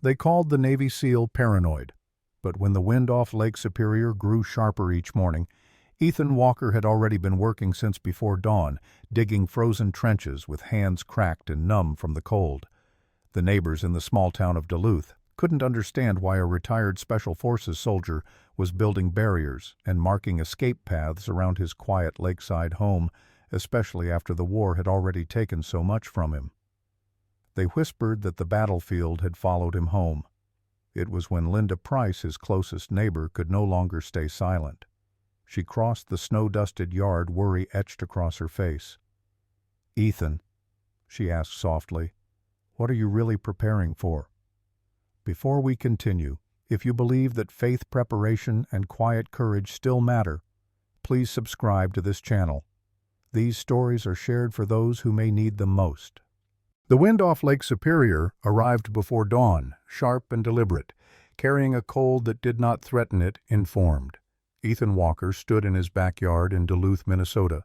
They called the Navy SEAL paranoid, but when the wind off Lake Superior grew sharper each morning, Ethan Walker had already been working since before dawn, digging frozen trenches with hands cracked and numb from the cold. The neighbors in the small town of Duluth couldn't understand why a retired Special Forces soldier was building barriers and marking escape paths around his quiet lakeside home, especially after the war had already taken so much from him. They whispered that the battlefield had followed him home. It was when Linda Price, his closest neighbor, could no longer stay silent. She crossed the snow-dusted yard, worry etched across her face. "Ethan," she asked softly, "what are you really preparing for? Before we continue, if you believe that faith preparation and quiet courage still matter, please subscribe to this channel. These stories are shared for those who may need them most." The wind off Lake Superior arrived before dawn, sharp and deliberate, carrying a cold that did not threaten it, informed. Ethan Walker stood in his backyard in Duluth, Minnesota,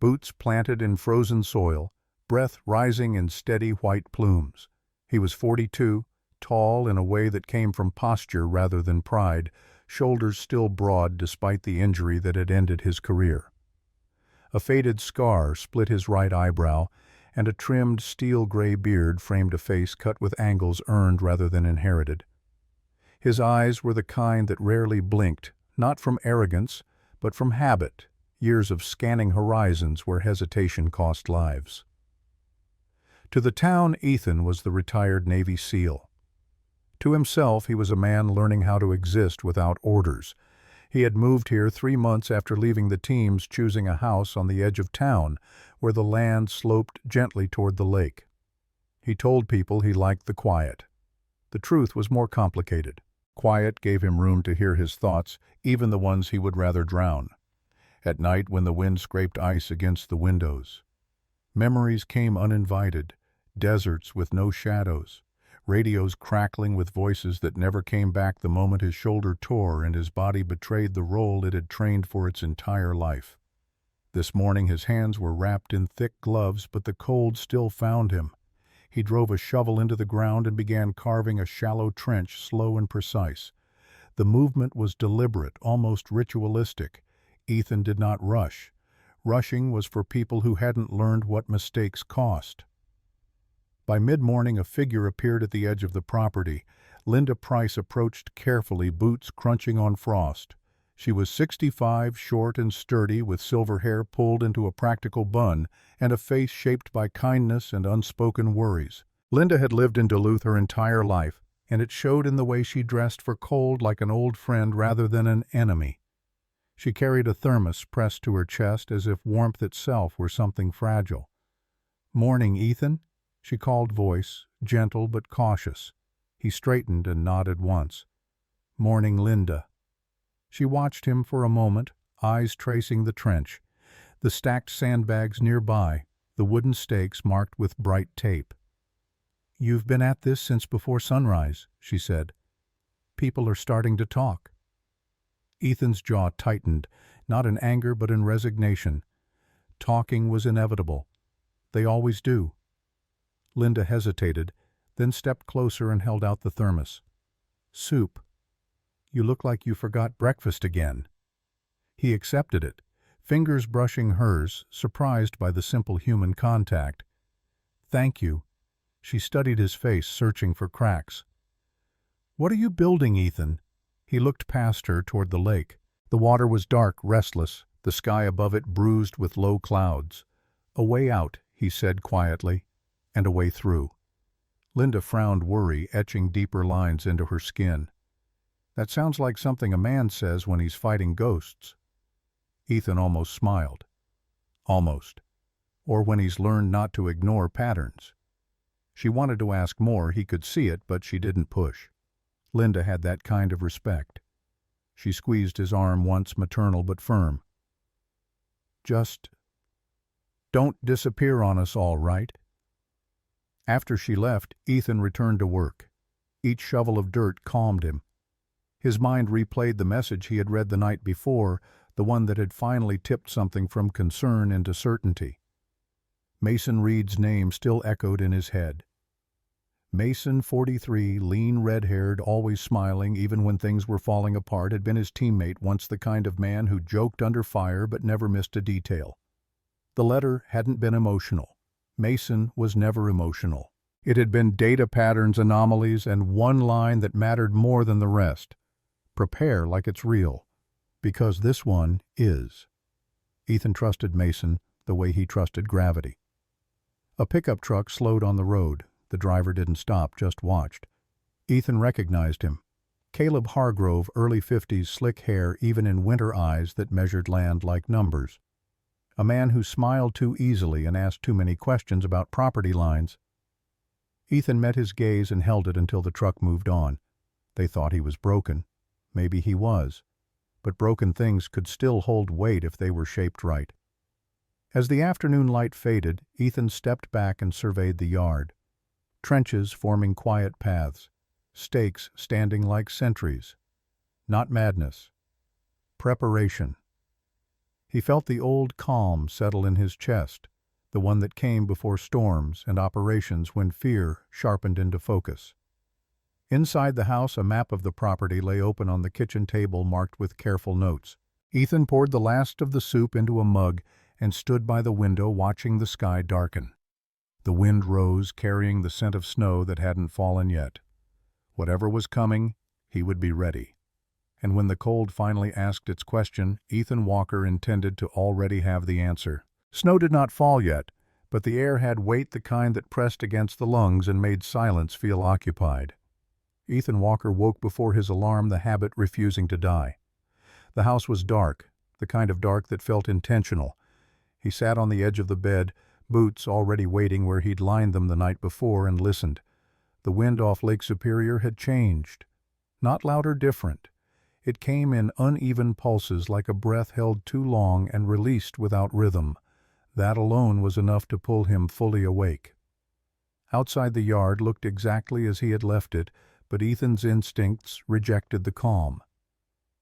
boots planted in frozen soil, breath rising in steady white plumes. He was 42, tall in a way that came from posture rather than pride, shoulders still broad despite the injury that had ended his career. A faded scar split his right eyebrow, and a trimmed steel-gray beard framed a face cut with angles earned rather than inherited. His eyes were the kind that rarely blinked, not from arrogance, but from habit, years of scanning horizons where hesitation cost lives. To the town, Ethan was the retired Navy SEAL. To himself, he was a man learning how to exist without orders. He had moved here 3 months after leaving the teams, choosing a house on the edge of town, where the land sloped gently toward the lake. He told people he liked the quiet. The truth was more complicated. Quiet gave him room to hear his thoughts, even the ones he would rather drown. At night, when the wind scraped ice against the windows, memories came uninvited, deserts with no shadows, radios crackling with voices that never came back the moment his shoulder tore and his body betrayed the role it had trained for its entire life. This morning his hands were wrapped in thick gloves, but the cold still found him. He drove a shovel into the ground and began carving a shallow trench, slow and precise. The movement was deliberate, almost ritualistic. Ethan did not rush. Rushing was for people who hadn't learned what mistakes cost. By mid-morning, a figure appeared at the edge of the property. Linda Price approached carefully, boots crunching on frost. She was 65, short and sturdy, with silver hair pulled into a practical bun, and a face shaped by kindness and unspoken worries. Linda had lived in Duluth her entire life, and it showed in the way she dressed for cold, like an old friend rather than an enemy. She carried a thermos pressed to her chest as if warmth itself were something fragile. "Morning, Ethan," she called, voice gentle but cautious. He straightened and nodded once. "Morning, Linda." She watched him for a moment, eyes tracing the trench, the stacked sandbags nearby, the wooden stakes marked with bright tape. "You've been at this since before sunrise," she said. "People are starting to talk." Ethan's jaw tightened, not in anger but in resignation. Talking was inevitable. They always do. Linda hesitated, then stepped closer and held out the thermos. "Soup. You look like you forgot breakfast again." He accepted it, fingers brushing hers, surprised by the simple human contact. "Thank you." She studied his face, searching for cracks. "What are you building, Ethan?" He looked past her toward the lake. The water was dark, restless, the sky above it bruised with low clouds. "A way out," he said quietly, "and a way through." Linda frowned, worry etching deeper lines into her skin. "That sounds like something a man says when he's fighting ghosts." Ethan almost smiled. Almost. Or when he's learned not to ignore patterns. She wanted to ask more, he could see it, but she didn't push. Linda had that kind of respect. She squeezed his arm once, maternal but firm. "Just don't disappear on us, all right?" After she left, Ethan returned to work. Each shovel of dirt calmed him. His mind replayed the message he had read the night before, the one that had finally tipped something from concern into certainty. Mason Reed's name still echoed in his head. Mason, 43, lean, red-haired, always smiling even when things were falling apart, had been his teammate, once the kind of man who joked under fire but never missed a detail. The letter hadn't been emotional. Mason was never emotional. It had been data patterns, anomalies, and one line that mattered more than the rest. Prepare like it's real, because this one is. Ethan trusted Mason the way he trusted gravity. A pickup truck slowed on the road. The driver didn't stop, just watched. Ethan recognized him. Caleb Hargrove, early 50s, slick hair even in winter eyes that measured land like numbers. A man who smiled too easily and asked too many questions about property lines. Ethan met his gaze and held it until the truck moved on. They thought he was broken. Maybe he was. But broken things could still hold weight if they were shaped right. As the afternoon light faded, Ethan stepped back and surveyed the yard. Trenches forming quiet paths. Stakes standing like sentries. Not madness. Preparation. He felt the old calm settle in his chest, the one that came before storms and operations when fear sharpened into focus. Inside the house, a map of the property lay open on the kitchen table marked with careful notes. Ethan poured the last of the soup into a mug and stood by the window watching the sky darken. The wind rose, carrying the scent of snow that hadn't fallen yet. Whatever was coming, he would be ready. And when the cold finally asked its question, Ethan Walker intended to already have the answer. Snow did not fall yet, but the air had weight, the kind that pressed against the lungs and made silence feel occupied. Ethan Walker woke before his alarm, the habit refusing to die. The house was dark, the kind of dark that felt intentional. He sat on the edge of the bed, boots already waiting where he'd lined them the night before, and listened. The wind off Lake Superior had changed. Not loud or different. It came in uneven pulses like a breath held too long and released without rhythm. That alone was enough to pull him fully awake. Outside, the yard looked exactly as he had left it, but Ethan's instincts rejected the calm.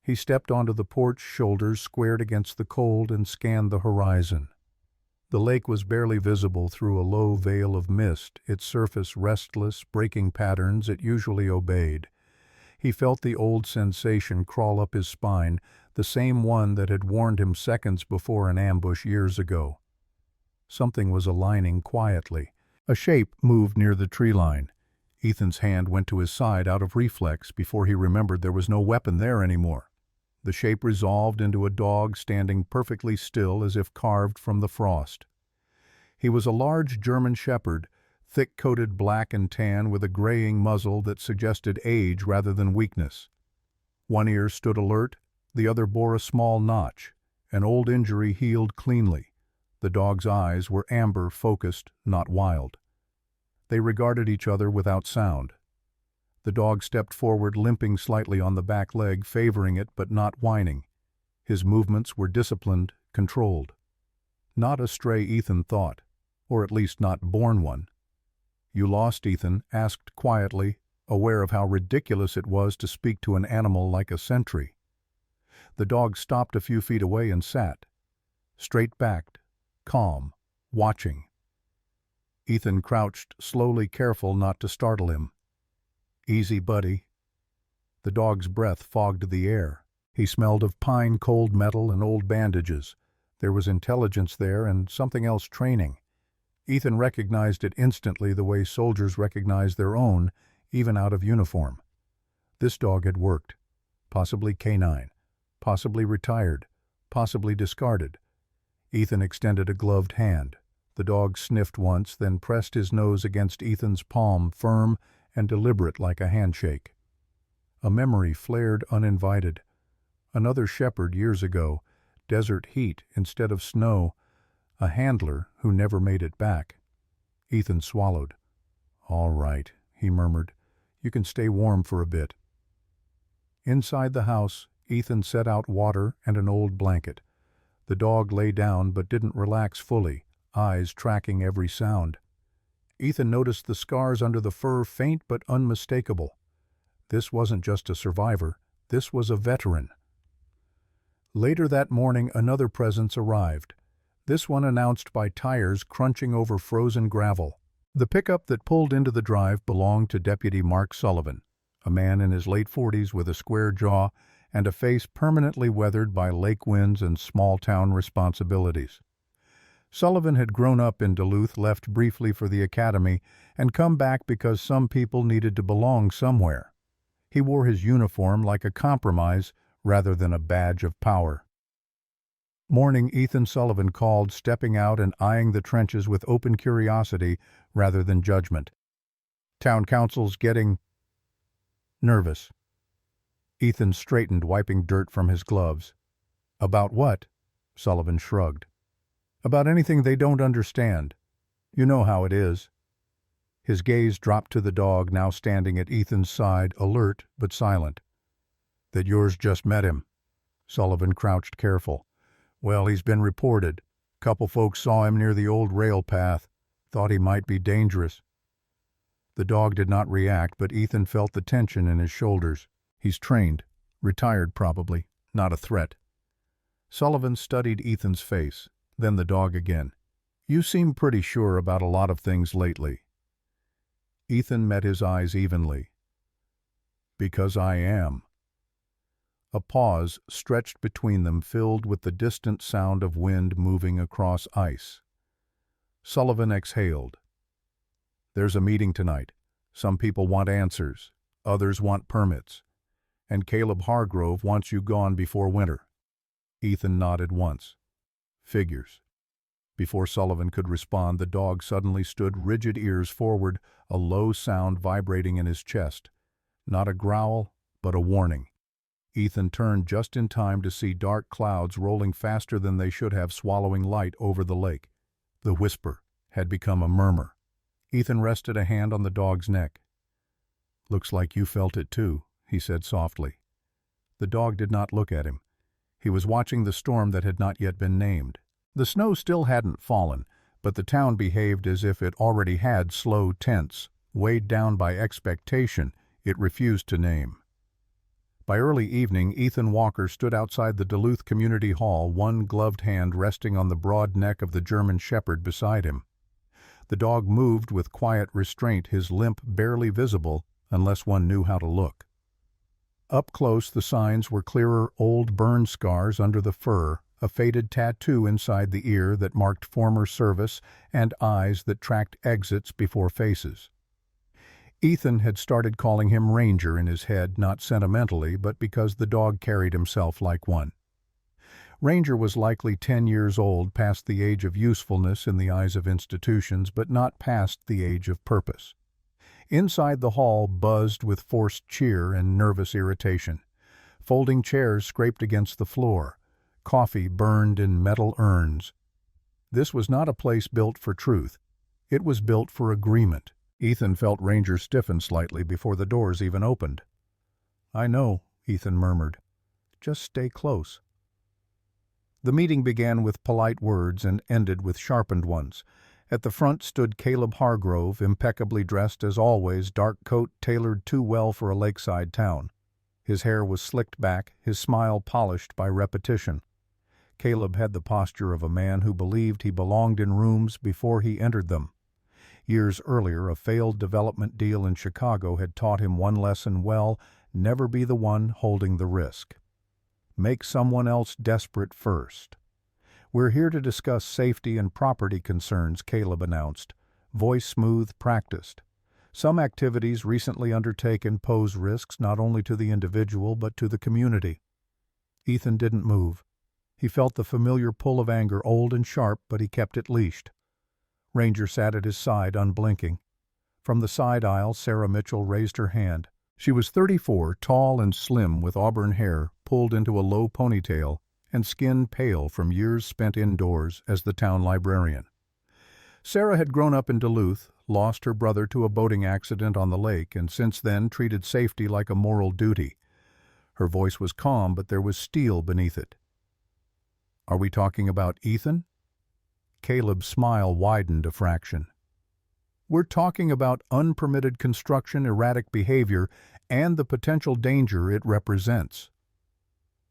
He stepped onto the porch, shoulders squared against the cold, and scanned the horizon. The lake was barely visible through a low veil of mist, its surface restless, breaking patterns it usually obeyed. He felt the old sensation crawl up his spine, the same one that had warned him seconds before an ambush years ago. Something was aligning quietly. A shape moved near the tree line. Ethan's hand went to his side out of reflex before he remembered there was no weapon there anymore. The shape resolved into a dog standing perfectly still as if carved from the frost. He was a large German shepherd, thick-coated black and tan with a graying muzzle that suggested age rather than weakness. One ear stood alert, the other bore a small notch. An old injury healed cleanly. The dog's eyes were amber, focused, not wild. They regarded each other without sound. The dog stepped forward, limping slightly on the back leg, favoring it but not whining. His movements were disciplined, controlled. Not a stray, Ethan thought, or at least not born one. "You lost?" Ethan asked quietly, aware of how ridiculous it was to speak to an animal like a sentry. The dog stopped a few feet away and sat, straight-backed, calm, watching. Ethan crouched slowly, careful not to startle him. "Easy, buddy." The dog's breath fogged the air. He smelled of pine, cold metal, and old bandages. There was intelligence there and something else, training. Ethan recognized it instantly, the way soldiers recognize their own, even out of uniform. This dog had worked. Possibly canine. Possibly retired. Possibly discarded. Ethan extended a gloved hand. The dog sniffed once, then pressed his nose against Ethan's palm, firm and deliberate like a handshake. A memory flared uninvited. Another shepherd years ago, desert heat instead of snow, a handler who never made it back. Ethan swallowed. "All right," he murmured. "You can stay warm for a bit." Inside the house, Ethan set out water and an old blanket. The dog lay down but didn't relax fully, eyes tracking every sound. Ethan noticed the scars under the fur, faint but unmistakable. This wasn't just a survivor, this was a veteran. Later that morning, another presence arrived, this one announced by tires crunching over frozen gravel. The pickup that pulled into the drive belonged to Deputy Mark Sullivan, a man in his late 40s with a square jaw and a face permanently weathered by lake winds and small-town responsibilities. Sullivan had grown up in Duluth, left briefly for the academy, and come back because some people needed to belong somewhere. He wore his uniform like a compromise rather than a badge of power. Morning, Ethan Sullivan called, stepping out and eyeing the trenches with open curiosity rather than judgment. Town council's getting nervous. Ethan straightened, wiping dirt from his gloves. About what? Sullivan shrugged. About anything they don't understand. You know how it is. His gaze dropped to the dog, now standing at Ethan's side, alert but silent. That yours just met him. Sullivan crouched, careful. Well, he's been reported. Couple folks saw him near the old rail path. Thought he might be dangerous. The dog did not react, but Ethan felt the tension in his shoulders. He's trained. Retired, probably. Not a threat. Sullivan studied Ethan's face, then the dog again. You seem pretty sure about a lot of things lately. Ethan met his eyes evenly. Because I am. A pause stretched between them, filled with the distant sound of wind moving across ice. Sullivan exhaled. There's a meeting tonight. Some people want answers. Others want permits. And Caleb Hargrove wants you gone before winter. Ethan nodded once. Figures. Before Sullivan could respond, the dog suddenly stood, rigid, ears forward, a low sound vibrating in his chest. Not a growl, but a warning. Ethan turned just in time to see dark clouds rolling faster than they should have, swallowing light over the lake. The whisper had become a murmur. Ethan rested a hand on the dog's neck. Looks like you felt it too, he said softly. The dog did not look at him. He was watching the storm that had not yet been named. The snow still hadn't fallen, but the town behaved as if it already had, slow, tense, weighed down by expectation it refused to name. By early evening, Ethan Walker stood outside the Duluth Community Hall, one gloved hand resting on the broad neck of the German Shepherd beside him. The dog moved with quiet restraint, his limp barely visible unless one knew how to look. Up close, the signs were clearer, old burn scars under the fur, a faded tattoo inside the ear that marked former service, and eyes that tracked exits before faces. Ethan had started calling him Ranger in his head, not sentimentally, but because the dog carried himself like one. Ranger was likely 10 years old, past the age of usefulness in the eyes of institutions, but not past the age of purpose. Inside the hall buzzed with forced cheer and nervous irritation. Folding chairs scraped against the floor. Coffee burned in metal urns. This was not a place built for truth. It was built for agreement. Ethan felt Ranger stiffen slightly before the doors even opened. I know, Ethan murmured. Just stay close. The meeting began with polite words and ended with sharpened ones. At the front stood Caleb Hargrove, impeccably dressed as always, dark coat tailored too well for a lakeside town. His hair was slicked back, his smile polished by repetition. Caleb had the posture of a man who believed he belonged in rooms before he entered them. Years earlier, a failed development deal in Chicago had taught him one lesson well: never be the one holding the risk. Make someone else desperate first. We're here to discuss safety and property concerns, Caleb announced, voice smooth, practiced. Some activities recently undertaken pose risks not only to the individual but to the community. Ethan didn't move. He felt the familiar pull of anger, old and sharp, but he kept it leashed. Ranger sat at his side, unblinking. From the side aisle, Sarah Mitchell raised her hand. She was 34, tall and slim, with auburn hair pulled into a low ponytail and skin pale from years spent indoors as the town librarian. Sarah had grown up in Duluth, lost her brother to a boating accident on the lake, and since then treated safety like a moral duty. Her voice was calm, but there was steel beneath it. Are we talking about Ethan? Caleb's smile widened a fraction. We're talking about unpermitted construction, erratic behavior, and the potential danger it represents.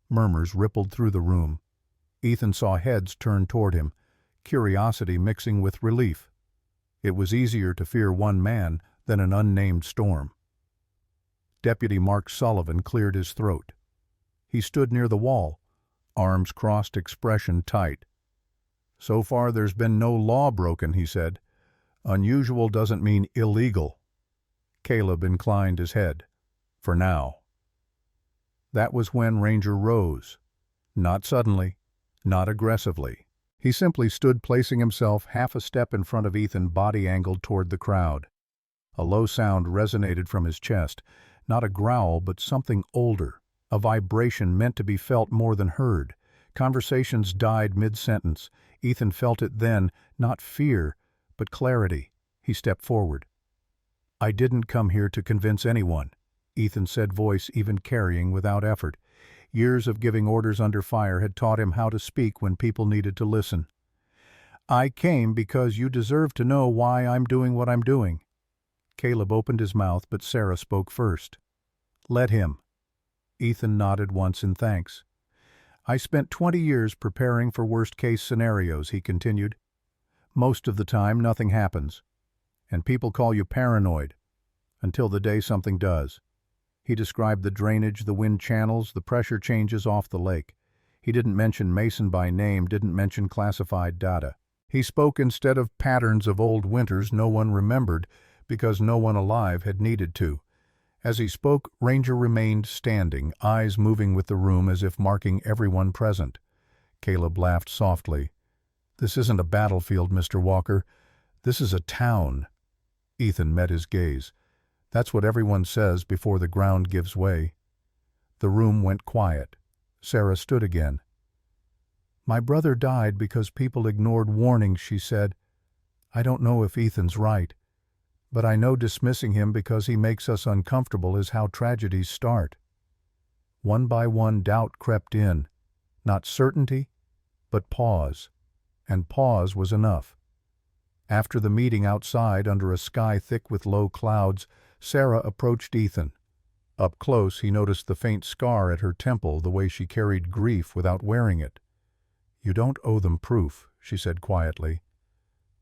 Murmurs rippled through the room. Ethan saw heads turn toward him, curiosity mixing with relief. It was easier to fear one man than an unnamed storm. Deputy Mark Sullivan cleared his throat. He stood near the wall, arms crossed, expression tight. "So far there's been no law broken," he said. "Unusual doesn't mean illegal." Caleb inclined his head. "For now." That was when Ranger rose. Not suddenly, not aggressively. He simply stood, placing himself half a step in front of Ethan, body angled toward the crowd. A low sound resonated from his chest, not a growl but something older, a vibration meant to be felt more than heard. Conversations died mid-sentence. Ethan felt it then, not fear, but clarity. He stepped forward. "I didn't come here to convince anyone," Ethan said, voice even carrying without effort. Years of giving orders under fire had taught him how to speak when people needed to listen. "I came because you deserve to know why I'm doing what I'm doing." Caleb opened his mouth, but Sarah spoke first. "Let him." Ethan nodded once in thanks. "I spent 20 years preparing for worst-case scenarios," he continued. "Most of the time, nothing happens. And people call you paranoid. Until the day something does." He described the drainage, the wind channels, the pressure changes off the lake. He didn't mention Mason by name, didn't mention classified data. He spoke instead of patterns of old winters no one remembered because no one alive had needed to. As he spoke, Ranger remained standing, eyes moving with the room as if marking everyone present. Caleb laughed softly. "This isn't a battlefield, Mr. Walker. This is a town." Ethan met his gaze. "That's what everyone says before the ground gives way." The room went quiet. Sarah stood again. "My brother died because people ignored warnings," she said. "I don't know if Ethan's right, but I know dismissing him because he makes us uncomfortable is how tragedies start." One by one doubt crept in. Not certainty, but pause. And pause was enough. After the meeting outside, under a sky thick with low clouds, Sarah approached Ethan. Up close, he noticed the faint scar at her temple, the way she carried grief without wearing it. "You don't owe them proof," she said quietly.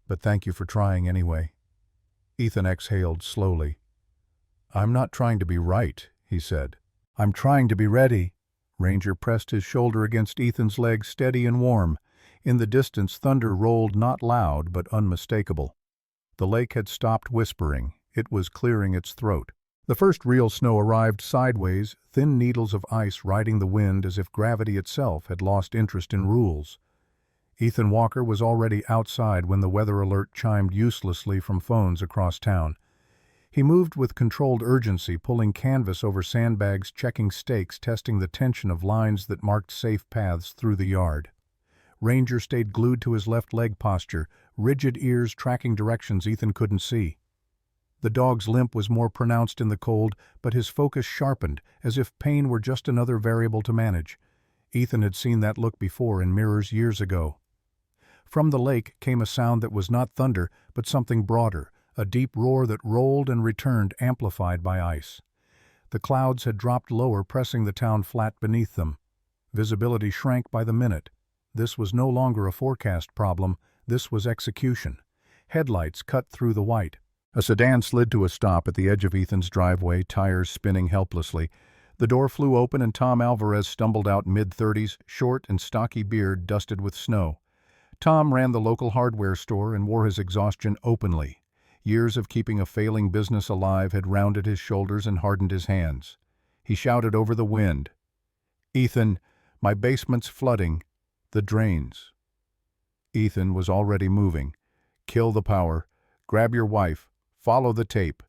"But thank you for trying anyway." Ethan exhaled slowly. "I'm not trying to be right," he said. "I'm trying to be ready." Ranger pressed his shoulder against Ethan's leg, steady and warm. In the distance, thunder rolled, not loud, but unmistakable. The lake had stopped whispering. It was clearing its throat. The first real snow arrived sideways, thin needles of ice riding the wind as if gravity itself had lost interest in rules. Ethan Walker was already outside when the weather alert chimed uselessly from phones across town. He moved with controlled urgency, pulling canvas over sandbags, checking stakes, testing the tension of lines that marked safe paths through the yard. Ranger stayed glued to his left leg posture, rigid ears tracking directions Ethan couldn't see. The dog's limp was more pronounced in the cold, but his focus sharpened, as if pain were just another variable to manage. Ethan had seen that look before in mirrors years ago. From the lake came a sound that was not thunder, but something broader, a deep roar that rolled and returned, amplified by ice. The clouds had dropped lower, pressing the town flat beneath them. Visibility shrank by the minute. This was no longer a forecast problem, this was execution. Headlights cut through the white. A sedan slid to a stop at the edge of Ethan's driveway, tires spinning helplessly. The door flew open and Tom Alvarez stumbled out, mid-30s, short and stocky beard dusted with snow. Tom ran the local hardware store and wore his exhaustion openly. Years of keeping a failing business alive had rounded his shoulders and hardened his hands. He shouted over the wind, "Ethan, my basement's flooding. The drains." Ethan was already moving. "Kill the power. Grab your wife. Follow the tape."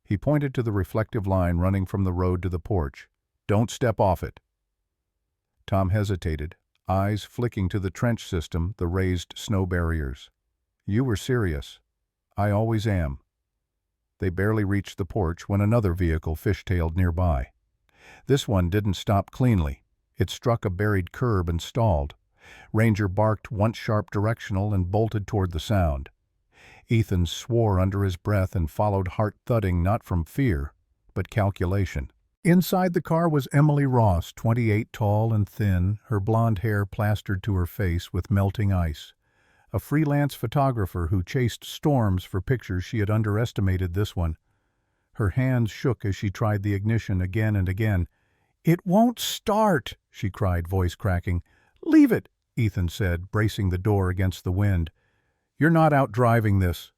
He pointed to the reflective line running from the road to the porch. "Don't step off it." Tom hesitated, eyes flicking to the trench system, the raised snow barriers. "You were serious." "I always am." They barely reached the porch when another vehicle fishtailed nearby. This one didn't stop cleanly. It struck a buried curb and stalled. Ranger barked, once sharp directional, and bolted toward the sound. Ethan swore under his breath and followed, heart thudding not from fear, but calculation. Inside the car was Emily Ross, 28, tall and thin, her blonde hair plastered to her face with melting ice. a freelance photographer who chased storms for pictures she had underestimated this one. Her hands shook as she tried the ignition again and again. "It won't start," she cried, voice cracking. "Leave it," Ethan said, bracing the door against the wind. "You're not out driving this."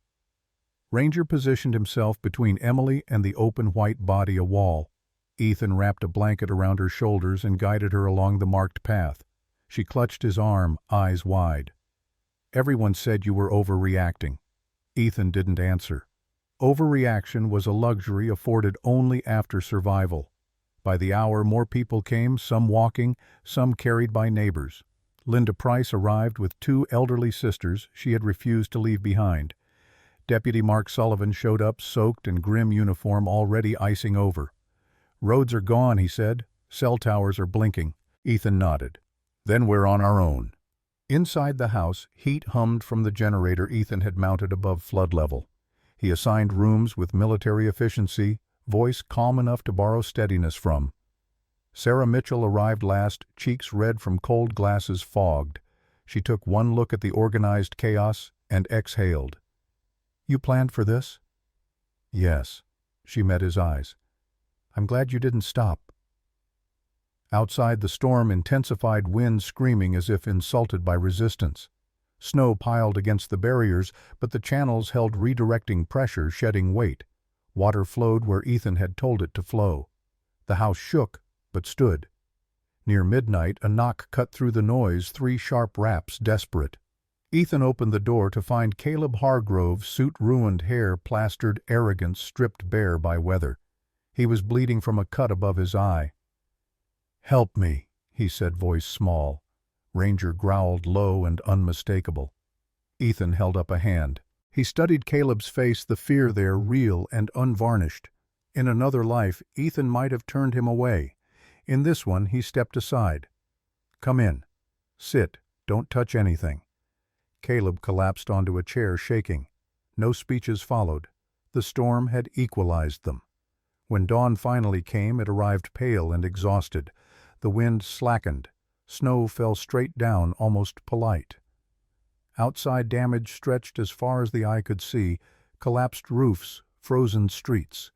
Ranger positioned himself between Emily and the open white body a wall. Ethan wrapped a blanket around her shoulders and guided her along the marked path. She clutched his arm, eyes wide. "Everyone said you were overreacting." Ethan didn't answer. Overreaction was a luxury afforded only after survival. By the hour, more people came, some walking, some carried by neighbors. Linda Price arrived with 2 elderly sisters she had refused to leave behind. Deputy Mark Sullivan showed up, soaked and grim uniform already icing over. "Roads are gone," he said. "Cell towers are blinking." Ethan nodded. "Then we're on our own." Inside the house, heat hummed from the generator Ethan had mounted above flood level. He assigned rooms with military efficiency, voice calm enough to borrow steadiness from. Sarah Mitchell arrived last, cheeks red from cold glasses fogged. She took one look at the organized chaos and exhaled. "You planned for this?" "Yes." She met his eyes. "I'm glad you didn't stop." Outside, the storm intensified, wind screaming as if insulted by resistance. Snow piled against the barriers, but the channels held redirecting pressure, shedding weight. Water flowed where Ethan had told it to flow. The house shook, but stood. Near midnight, a knock cut through the noise, 3 sharp raps, desperate. Ethan opened the door to find Caleb Hargrove, suit-ruined, hair plastered, arrogance stripped bare by weather. He was bleeding from a cut above his eye. "Help me," he said, voice small. Ranger growled, low and unmistakable. Ethan held up a hand. He studied Caleb's face, the fear there real and unvarnished. In another life, Ethan might have turned him away. In this one, he stepped aside. "Come in. Sit. Don't touch anything." Caleb collapsed onto a chair, shaking. No speeches followed. The storm had equalized them. When dawn finally came, it arrived pale and exhausted. The wind slackened. Snow fell straight down, almost polite. Outside, damage stretched as far as the eye could see, collapsed roofs, frozen streets.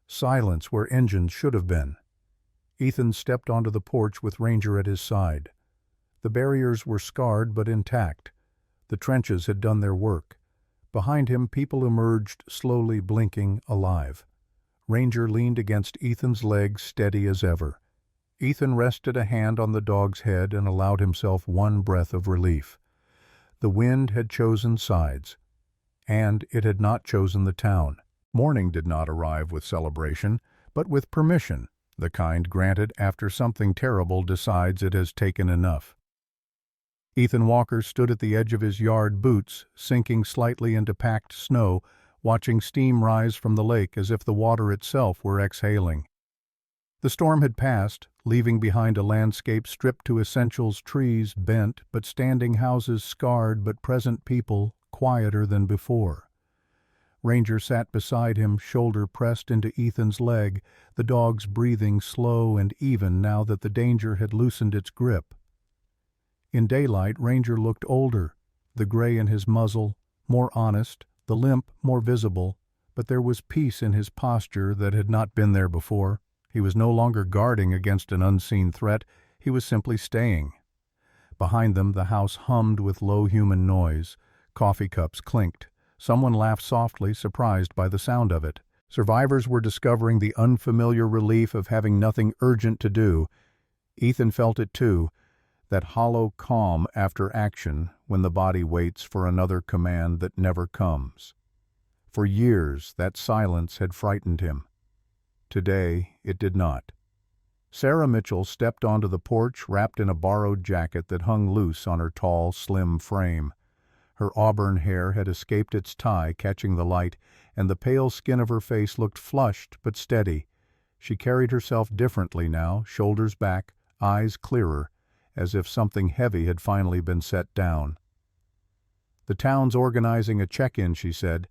Silence where engines should have been. Ethan stepped onto the porch with Ranger at his side. The barriers were scarred but intact. The trenches had done their work. Behind him, people emerged, slowly blinking, alive. Ranger leaned against Ethan's leg, steady as ever. Ethan rested a hand on the dog's head and allowed himself one breath of relief. The wind had chosen sides, and it had not chosen the town. Morning did not arrive with celebration, but with permission, the kind granted after something terrible decides it has taken enough. Ethan Walker stood at the edge of his yard, boots sinking slightly into packed snow, watching steam rise from the lake as if the water itself were exhaling. The storm had passed, leaving behind a landscape stripped to essentials, trees bent, but standing houses scarred, but present people quieter than before. Ranger sat beside him, shoulder pressed into Ethan's leg, the dog's breathing slow and even now that the danger had loosened its grip. In daylight, Ranger looked older, the gray in his muzzle, more honest, the limp more visible, but there was peace in his posture that had not been there before. He was no longer guarding against an unseen threat, he was simply staying. Behind them, the house hummed with low human noise. Coffee cups clinked. Someone laughed softly, surprised by the sound of it. Survivors were discovering the unfamiliar relief of having nothing urgent to do. Ethan felt it too, that hollow calm after action when the body waits for another command that never comes. For years, that silence had frightened him. Today, it did not. Sarah Mitchell stepped onto the porch, wrapped in a borrowed jacket that hung loose on her tall, slim frame. Her auburn hair had escaped its tie, catching the light, and the pale skin of her face looked flushed but steady. She carried herself differently now, shoulders back, eyes clearer, as if something heavy had finally been set down. "The town's organizing a check-in," she said.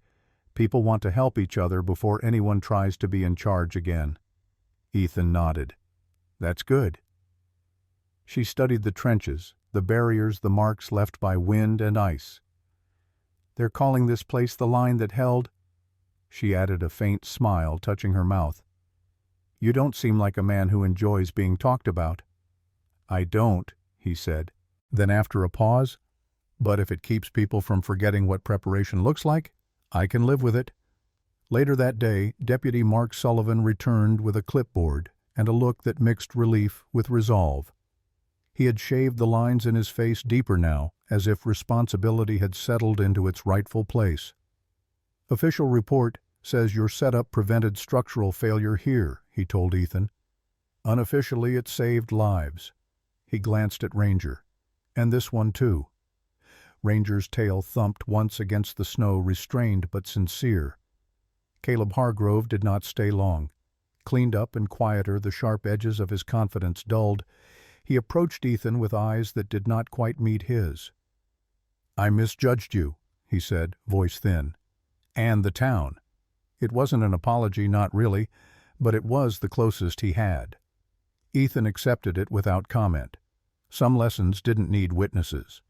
"People want to help each other before anyone tries to be in charge again." Ethan nodded. "That's good." She studied the trenches, the barriers, the marks left by wind and ice. They're calling this place the line that held—" She added a faint smile, touching her mouth. "You don't seem like a man who enjoys being talked about." "I don't," he said. Then after a pause, "But if it keeps people from forgetting what preparation looks like, I can live with it." Later that day, Deputy Mark Sullivan returned with a clipboard and a look that mixed relief with resolve. He had shaved the lines in his face deeper now, as if responsibility had settled into its rightful place. "Official report says your setup prevented structural failure here," he told Ethan. "Unofficially, it saved lives." He glanced at Ranger. "And this one, too." Ranger's tail thumped once against the snow, restrained but sincere. Caleb Hargrove did not stay long. Cleaned up and quieter, the sharp edges of his confidence dulled, he approached Ethan with eyes that did not quite meet his. "I misjudged you," he said, voice thin. "And the town." It wasn't an apology, not really, but it was the closest he had. Ethan accepted it without comment. Some lessons didn't need witnesses.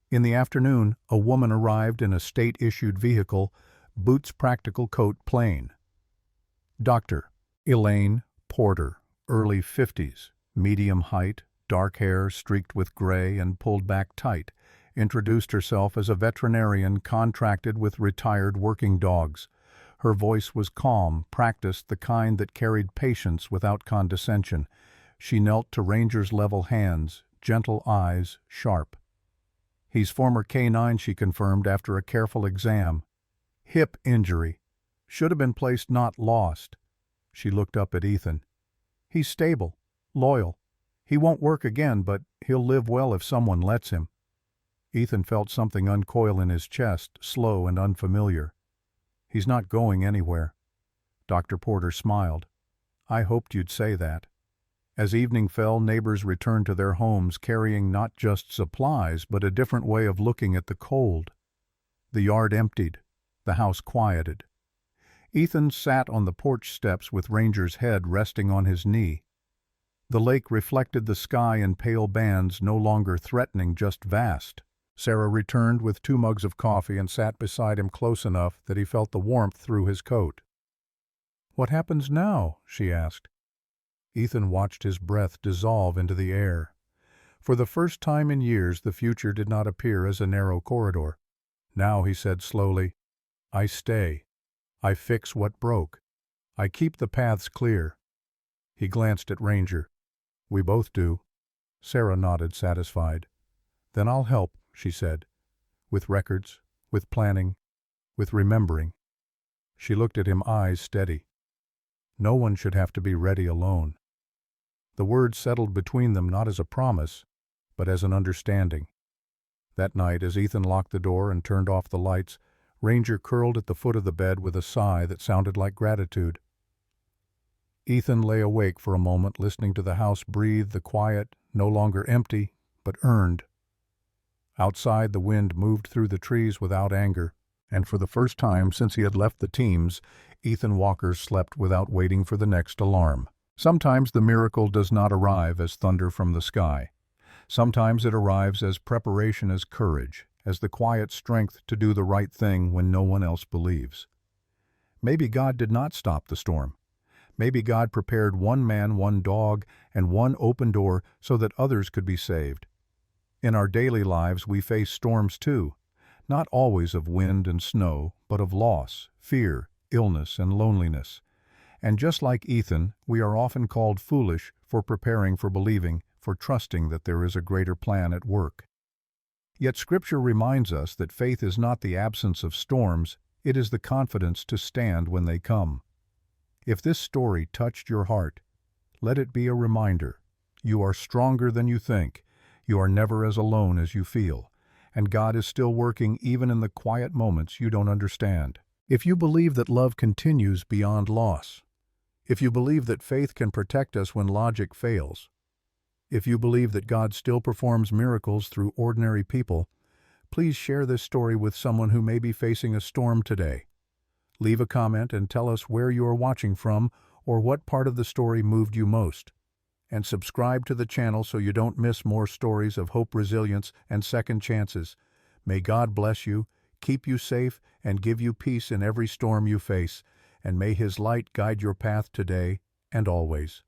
In the afternoon, a woman arrived in a state-issued vehicle, Boots practical coat plain. Dr. Elaine Porter, early 50s, medium height, dark hair streaked with gray and pulled back tight, introduced herself as a veterinarian contracted with retired working dogs. Her voice was calm, practiced, the kind that carried patience without condescension. She knelt to Ranger's level hands, gentle eyes, sharp. "He's former K9, she confirmed after a careful exam. "Hip injury. Should have been placed, not lost." She looked up at Ethan. "He's stable, loyal. He won't work again, but he'll live well if someone lets him." Ethan felt something uncoil in his chest, slow and unfamiliar. "He's not going anywhere." Dr. Porter smiled. "I hoped you'd say that." As evening fell, neighbors returned to their homes carrying not just supplies, but a different way of looking at the cold. The yard emptied, the house quieted. Ethan sat on the porch steps with Ranger's head resting on his knee. The lake reflected the sky in pale bands, no longer threatening, just vast. Sarah returned with 2 mugs of coffee and sat beside him close enough that he felt the warmth through his coat. "What happens now?" she asked. Ethan watched his breath dissolve into the air. For the first time in years, the future did not appear as a narrow corridor. "Now," he said slowly, "I stay. I fix what broke. I keep the paths clear." He glanced at Ranger. "We both do." Sarah nodded, satisfied. "Then I'll help," she said. "With records, with planning, with remembering." She looked at him, eyes steady. No one should have to be ready alone. The words settled between them not as a promise, but as an understanding. That night, as Ethan locked the door and turned off the lights, Ranger curled at the foot of the bed with a sigh that sounded like gratitude. Ethan lay awake for a moment, listening to the house breathe the quiet, no longer empty, but earned. Outside, the wind moved through the trees without anger, and for the first time since he had left the teams, Ethan Walker slept without waiting for the next alarm. Sometimes the miracle does not arrive as thunder from the sky. Sometimes it arrives as preparation, as courage, as the quiet strength to do the right thing when no one else believes. Maybe God did not stop the storm. Maybe God prepared one man, one dog, and one open door so that others could be saved. In our daily lives we face storms too, not always of wind and snow, but of loss, fear, illness, and loneliness. And just like Ethan, we are often called foolish for preparing, for believing, for trusting that there is a greater plan at work. Yet Scripture reminds us that faith is not the absence of storms, it is the confidence to stand when they come. If this story touched your heart, let it be a reminder. You are stronger than you think. You are never as alone as you feel. And God is still working even in the quiet moments you don't understand. If you believe that love continues beyond loss, if you believe that faith can protect us when logic fails, if you believe that God still performs miracles through ordinary people, please share this story with someone who may be facing a storm today. Leave a comment and tell us where you are watching from or what part of the story moved you most. And subscribe to the channel so you don't miss more stories of hope, resilience, and second chances. May God bless you, keep you safe, and give you peace in every storm you face, and may His light guide your path today and always.